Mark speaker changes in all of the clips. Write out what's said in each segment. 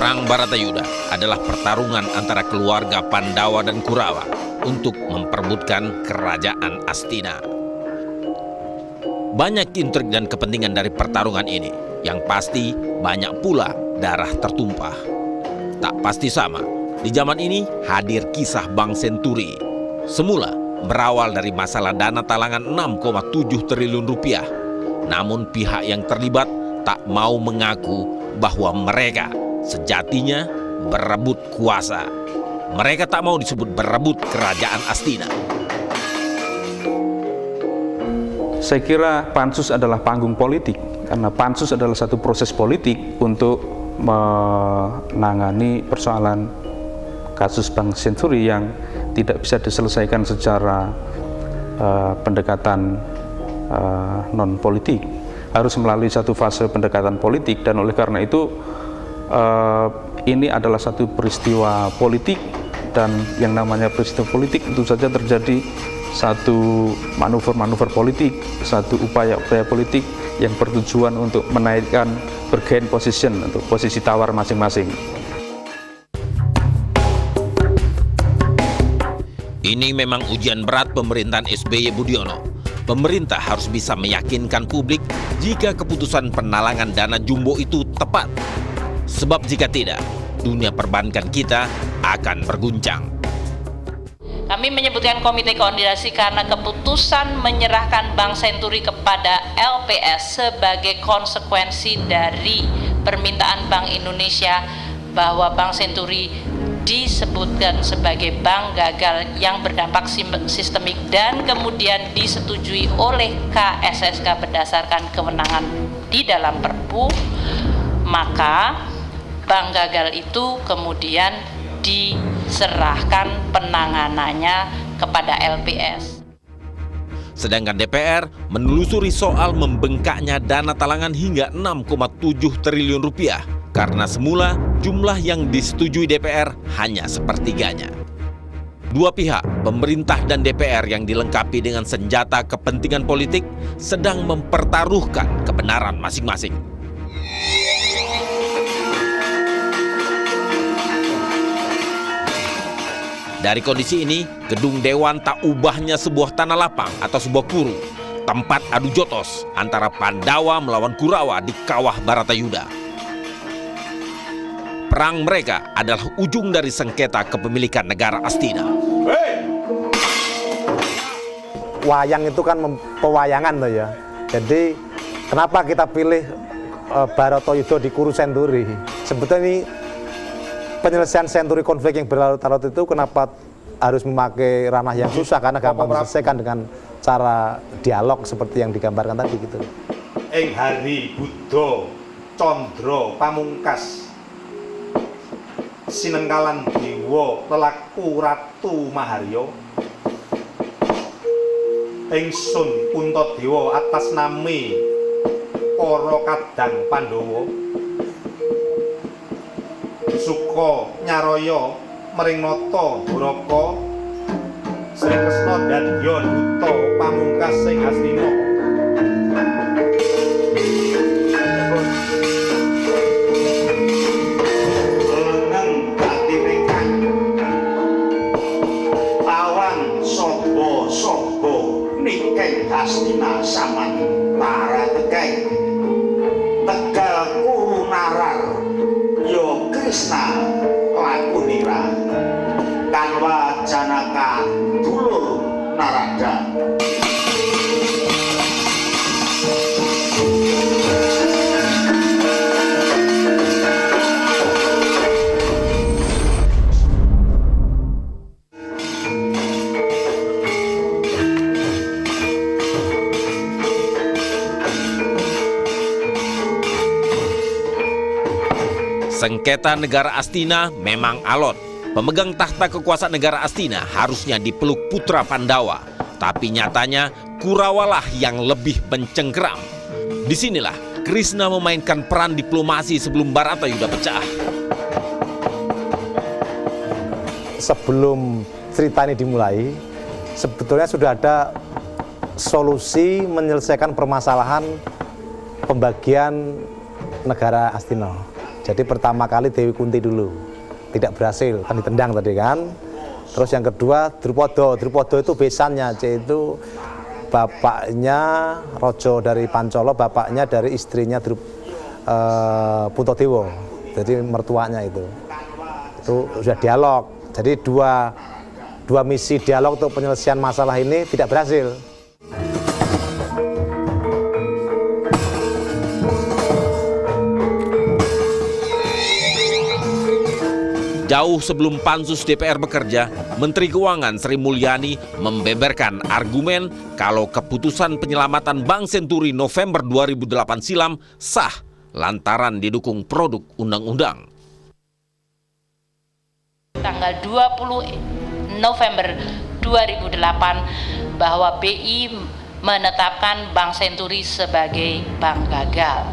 Speaker 1: Perang Baratayuda adalah pertarungan antara keluarga Pandawa dan Kurawa untuk memperebutkan kerajaan Astina. Banyak intrik dan kepentingan dari pertarungan ini, yang pasti banyak pula darah tertumpah. Tak pasti sama, di zaman ini hadir kisah Bank Senturi. Semula berawal dari masalah dana talangan 6,7 triliun rupiah. Namun pihak yang terlibat tak mau mengaku bahwa mereka sejatinya berebut kuasa. Mereka tak mau disebut berebut kerajaan Astina.
Speaker 2: Saya kira pansus adalah panggung politik, karena pansus adalah satu proses politik untuk menangani persoalan kasus Bank Senturi yang tidak bisa diselesaikan secara pendekatan non-politik. Harus melalui satu fase pendekatan politik, dan oleh karena itu ini adalah satu peristiwa politik, dan yang namanya peristiwa politik itu saja terjadi satu manuver-manuver politik, satu upaya-upaya politik yang bertujuan untuk menaikkan bergain position untuk posisi tawar masing-masing.
Speaker 1: Ini memang ujian berat pemerintahan SBY Budiono. Pemerintah harus bisa meyakinkan publik jika keputusan penalangan dana jumbo itu tepat. Sebab jika tidak, dunia perbankan kita akan berguncang.
Speaker 3: Kami menyebutkan komite koordinasi karena keputusan menyerahkan Bank Senturi kepada LPS sebagai konsekuensi dari permintaan Bank Indonesia bahwa Bank Senturi disebutkan sebagai bank gagal yang berdampak sistemik dan kemudian disetujui oleh KSSK berdasarkan kewenangan di dalam Perpu, maka bank gagal itu kemudian diserahkan penanganannya kepada LPS.
Speaker 1: Sedangkan DPR menelusuri soal membengkaknya dana talangan hingga 6,7 triliun rupiah karena semula jumlah yang disetujui DPR hanya sepertiganya. Dua pihak, pemerintah dan DPR yang dilengkapi dengan senjata kepentingan politik sedang mempertaruhkan kebenaran masing-masing. Dari kondisi ini, gedung Dewan tak ubahnya sebuah tanah lapang atau sebuah puru, tempat adu jotos antara Pandawa melawan Kurawa di kawah Baratayuda. Perang mereka adalah ujung dari sengketa kepemilikan negara Astina.
Speaker 4: Wayang itu kan pewayangan loh ya. Jadi kenapa kita pilih Baratayuda di Kuru Senturi? Sebetulnya ini penyelesaian Senturi konflik yang berlarut-larut itu kenapa harus memakai ranah yang susah, karena gampang diselesaikan dengan cara dialog seperti yang digambarkan tadi gitu.
Speaker 5: Ing hari Buddha Candra Pamungkas sinengkalan dewa lelaku Ratu Maharya, ingsun Puntadewa atas nami para kadang Pandhawa suka nyaraya mring nata Duraka Sri Kresna dandya duta pamungkas sing Astina. Leneng ati ringkang awan sapa-sapa nikeng Astina saman para tekeng tegal Kuru narar yo Krisna lakunira kanwa Janaka dulur Narada.
Speaker 1: Sengketa negara Astina memang alot. Pemegang tahta kekuasaan negara Astina harusnya dipeluk putra Pandawa. Tapi nyatanya Kurawalah yang lebih mencengkeram. Disinilah Krisna memainkan peran diplomasi sebelum Baratayuda pecah.
Speaker 4: Sebelum cerita ini dimulai, sebetulnya sudah ada solusi menyelesaikan permasalahan pembagian negara Astina. Jadi pertama kali Dewi Kunti dulu, tidak berhasil, kan ditendang tadi kan. Terus yang kedua Drupada itu besannya, yaitu bapaknya Rojo dari Pancolo, bapaknya dari istrinya Puntadewa, jadi mertuanya itu sudah dialog. Jadi dua misi dialog untuk penyelesaian masalah ini tidak berhasil.
Speaker 1: Jauh sebelum pansus DPR bekerja, Menteri Keuangan Sri Mulyani membeberkan argumen kalau keputusan penyelamatan Bank Senturi November 2008 silam sah lantaran didukung produk undang-undang.
Speaker 3: Tanggal 20 November 2008 bahwa BI menetapkan Bank Senturi sebagai bank gagal.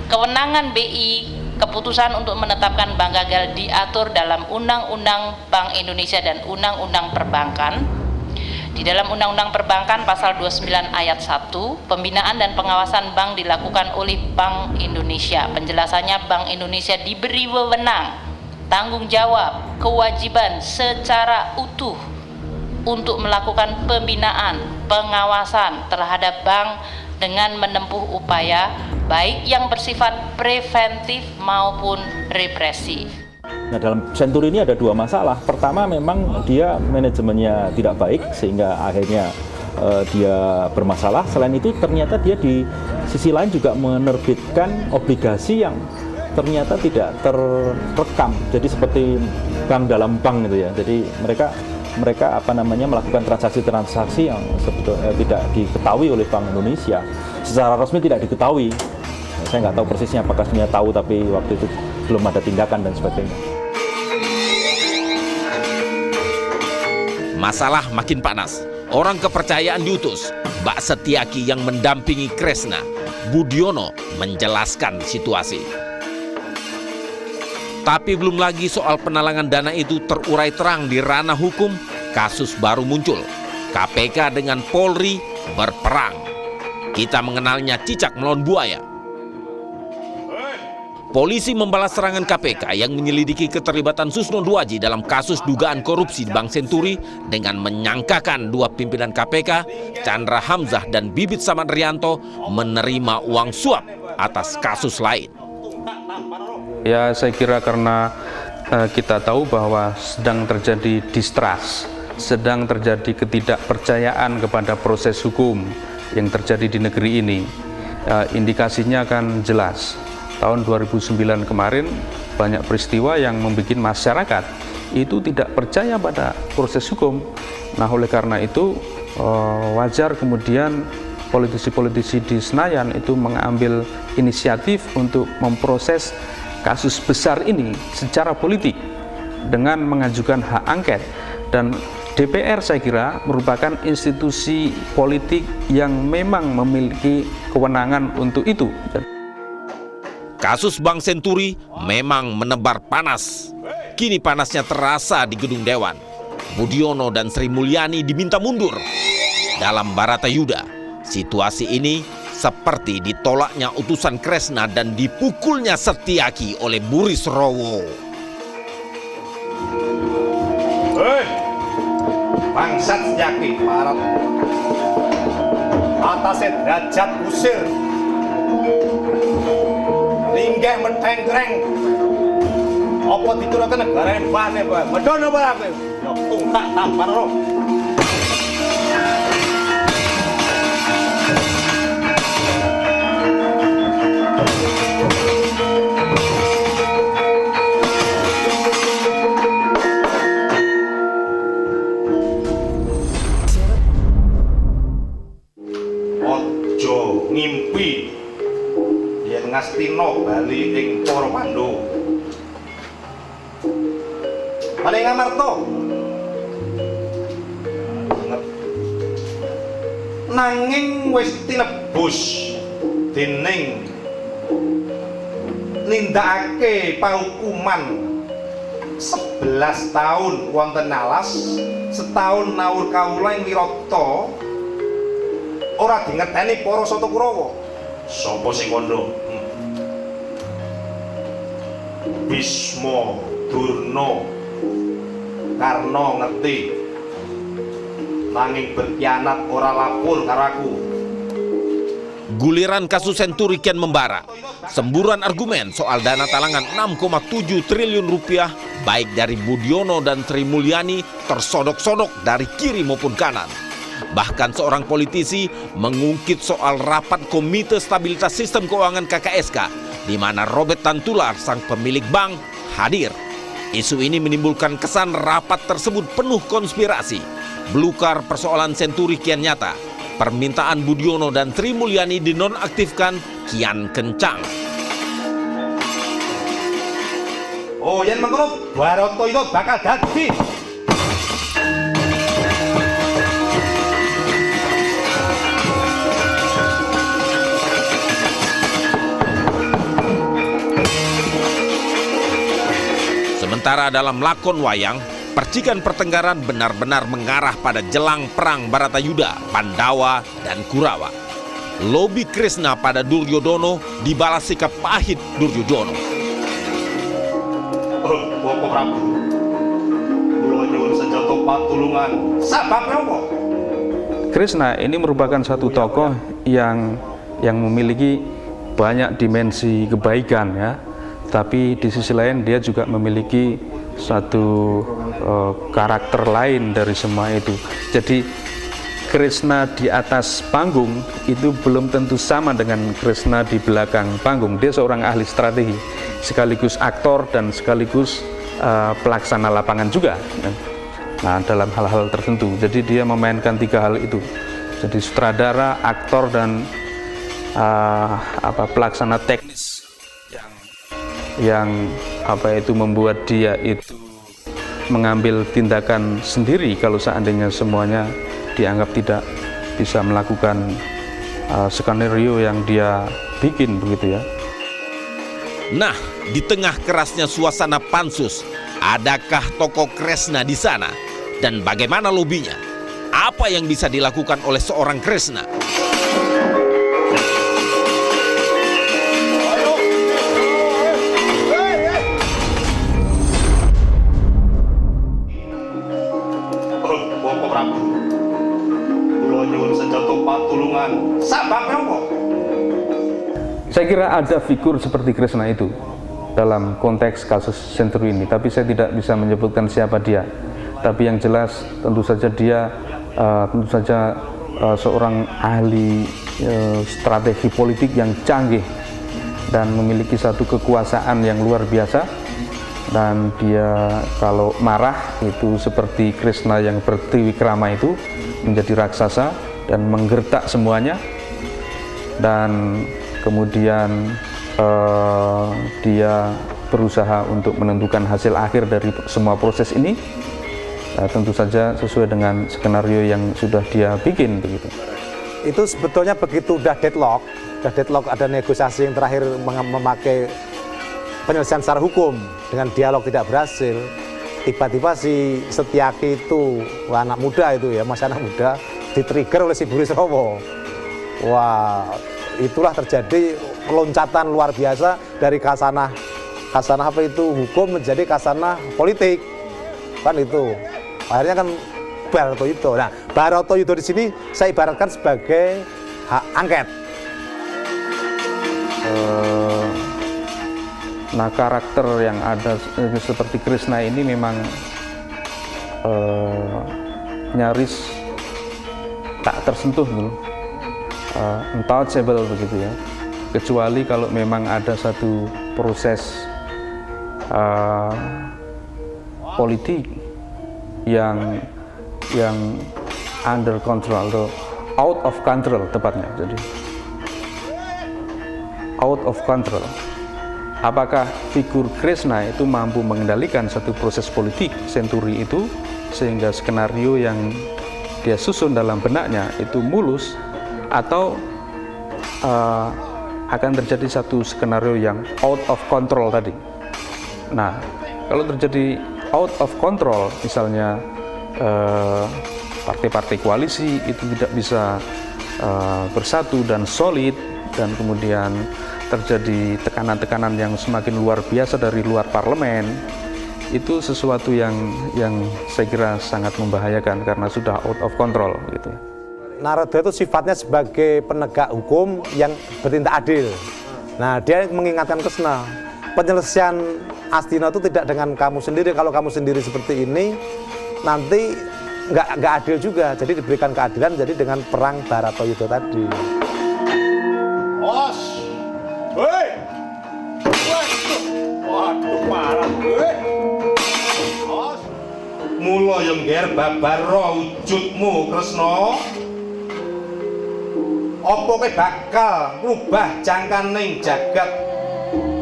Speaker 3: Kewenangan BI, keputusan untuk menetapkan bank gagal diatur dalam Undang-Undang Bank Indonesia dan Undang-Undang Perbankan. Di dalam Undang-Undang Perbankan pasal 29 ayat 1, pembinaan dan pengawasan bank dilakukan oleh Bank Indonesia. Penjelasannya, Bank Indonesia diberi wewenang, tanggung jawab, kewajiban secara utuh untuk melakukan pembinaan, pengawasan terhadap bank dengan menempuh upaya baik yang bersifat preventif maupun represif.
Speaker 6: Nah, dalam Senturi ini ada dua masalah. Pertama, memang dia manajemennya tidak baik sehingga akhirnya dia bermasalah. Selain itu, ternyata dia di sisi lain juga menerbitkan obligasi yang ternyata tidak terekam. Jadi seperti bank dalam bank gitu ya. Jadi mereka melakukan transaksi-transaksi yang sebetulnya tidak diketahui oleh Bank Indonesia. Secara resmi tidak diketahui. Saya nggak tahu persisnya apakah sebenarnya tahu, tapi waktu itu belum ada tindakan dan sebagainya.
Speaker 1: Masalah makin panas. Orang kepercayaan diutus. Mbak Setiaki yang mendampingi Kresna, Budiono, menjelaskan situasi. Tapi belum lagi soal penalangan dana itu terurai terang di ranah hukum, kasus baru muncul. KPK dengan Polri berperang. Kita mengenalnya cicak melawan buaya. Polisi membalas serangan KPK yang menyelidiki keterlibatan Susno Duaji dalam kasus dugaan korupsi di Bank Senturi dengan menyangkakan dua pimpinan KPK, Chandra Hamzah dan Bibit Samadrianto, menerima uang suap atas kasus lain.
Speaker 2: Ya, saya kira karena kita tahu bahwa sedang terjadi distrust, sedang terjadi ketidakpercayaan kepada proses hukum yang terjadi di negeri ini. Indikasinya kan jelas. Tahun 2009 kemarin banyak peristiwa yang membuat masyarakat itu tidak percaya pada proses hukum. Nah, oleh karena itu wajar kemudian politisi-politisi di Senayan itu mengambil inisiatif untuk memproses kasus besar ini secara politik dengan mengajukan hak angket. Dan DPR saya kira merupakan institusi politik yang memang memiliki kewenangan untuk itu.
Speaker 1: Kasus Bank Senturi memang menebar panas. Kini panasnya terasa di Gedung Dewan. Budiono dan Sri Mulyani diminta mundur. Dalam Baratayuda, situasi ini seperti ditolaknya utusan Kresna dan dipukulnya Setiaki oleh Buris Rowo.
Speaker 4: Bangsat Setiaki, Barat. Atasnya derajat usir. Linggih mentengkreng. Apa diturunkan negara yang bane, Pak? Medono apa aku? Tak tampar roh.
Speaker 5: Ojo ngimpi yen Ngastina bali ing para Pandhawa.
Speaker 4: Paling Ngamarta.
Speaker 5: Nanging wis tinebus dening nindakake pahukuman 11 tahun wonten alas, setahun nawur kawula ing Wirata. Ora dingerteni para Sata Kurawa. Sapa sing kandha? Bisma Durna Karna ngerti nanging berkhianat ora lapor karo aku.
Speaker 1: Guliran kasus Senturi kian membara. Semburan argumen soal dana talangan 6,7 triliun rupiah baik dari Budiono dan Sri Mulyani tersodok-sodok dari kiri maupun kanan. Bahkan seorang politisi mengungkit soal rapat Komite Stabilitas Sistem Keuangan KKSK di mana Robert Tantular sang pemilik bank hadir. Isu ini menimbulkan kesan rapat tersebut penuh konspirasi. Belukar persoalan Senturi kian nyata. Permintaan Budiono dan Sri Mulyani dinonaktifkan kian kencang.
Speaker 5: Oh, yen mengkono Baroto itu bakal dadi.
Speaker 1: Sementara dalam lakon wayang, percikan pertengkaran benar-benar mengarah pada jelang perang Baratayuda, Pandawa, dan Kurawa. Lobi Kresna pada Duryodono dibalas sikap pahit Duryodono.
Speaker 5: Bapak Prabu, kula nyuwun senjata patulungan. Sababnya apa?
Speaker 2: Kresna ini merupakan satu tokoh yang memiliki banyak dimensi kebaikan ya. Tapi di sisi lain dia juga memiliki satu karakter lain dari semua itu. Jadi Kresna di atas panggung itu belum tentu sama dengan Kresna di belakang panggung. Dia seorang ahli strategi, sekaligus aktor dan sekaligus pelaksana lapangan juga. Nah, dalam hal-hal tertentu. Jadi dia memainkan tiga hal itu. Jadi sutradara, aktor dan pelaksana teknis yang membuat dia itu mengambil tindakan sendiri kalau seandainya semuanya dianggap tidak bisa melakukan skenario yang dia bikin begitu ya.
Speaker 1: Nah, di tengah kerasnya suasana pansus, adakah tokoh Kresna di sana? Dan bagaimana lobinya? Apa yang bisa dilakukan oleh seorang Kresna?
Speaker 5: Bapak Prabu, kula nyuwun senjata patulungan. Sababnya apa?
Speaker 2: Saya kira ada figur seperti Kresna itu dalam konteks kasus Senturi ini, tapi saya tidak bisa menyebutkan siapa dia. Tapi yang jelas tentu saja dia seorang ahli strategi politik yang canggih dan memiliki satu kekuasaan yang luar biasa. Dan dia kalau marah itu seperti Kresna yang bertriwikrama itu menjadi raksasa dan menggertak semuanya. Dan kemudian dia berusaha untuk menentukan hasil akhir dari semua proses ini, tentu saja sesuai dengan skenario yang sudah dia bikin begitu.
Speaker 4: Itu sebetulnya begitu udah deadlock ada negosiasi yang terakhir memakai penyelesaian secara hukum dengan dialog tidak berhasil, tiba-tiba si Setyaki itu, anak muda itu ya, masih anak muda, di-trigger oleh si Burisrawa. Wah, itulah terjadi loncatan luar biasa dari kasanah hukum menjadi kasanah politik, kan itu. Akhirnya kan Baroto Yudo. Nah, Baroto Yudo di sini saya ibaratkan sebagai hak angket.
Speaker 2: Nah, karakter yang ada seperti Kresna ini memang nyaris tak tersentuh, untouchable begitu ya. Kecuali kalau memang ada satu proses politik yang under control atau out of control tepatnya. Jadi out of control. Apakah figur Kresna itu mampu mengendalikan satu proses politik Senturi itu sehingga skenario yang dia susun dalam benaknya itu mulus, atau akan terjadi satu skenario yang out of control tadi. Nah, kalau terjadi out of control, misalnya partai-partai koalisi itu tidak bisa bersatu dan solid, dan kemudian terjadi tekanan-tekanan yang semakin luar biasa dari luar parlemen, itu sesuatu yang saya kira sangat membahayakan karena sudah out of control gitu.
Speaker 4: Naroda itu sifatnya sebagai penegak hukum yang bertindak adil. Nah, dia mengingatkan Kresna, penyelesaian Astina itu tidak dengan kamu sendiri. Kalau kamu sendiri seperti ini, nanti nggak adil juga. Jadi diberikan keadilan jadi dengan perang Baratoyuda tadi.
Speaker 5: Os, hei, waduh parah, Os, mula yang ger babar wujudmu Kresna. Apa kowe bakal ngubah jangkaning jagat?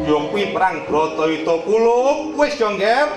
Speaker 5: Ya kuwi perang Bratayuda kuluk wis yo nger.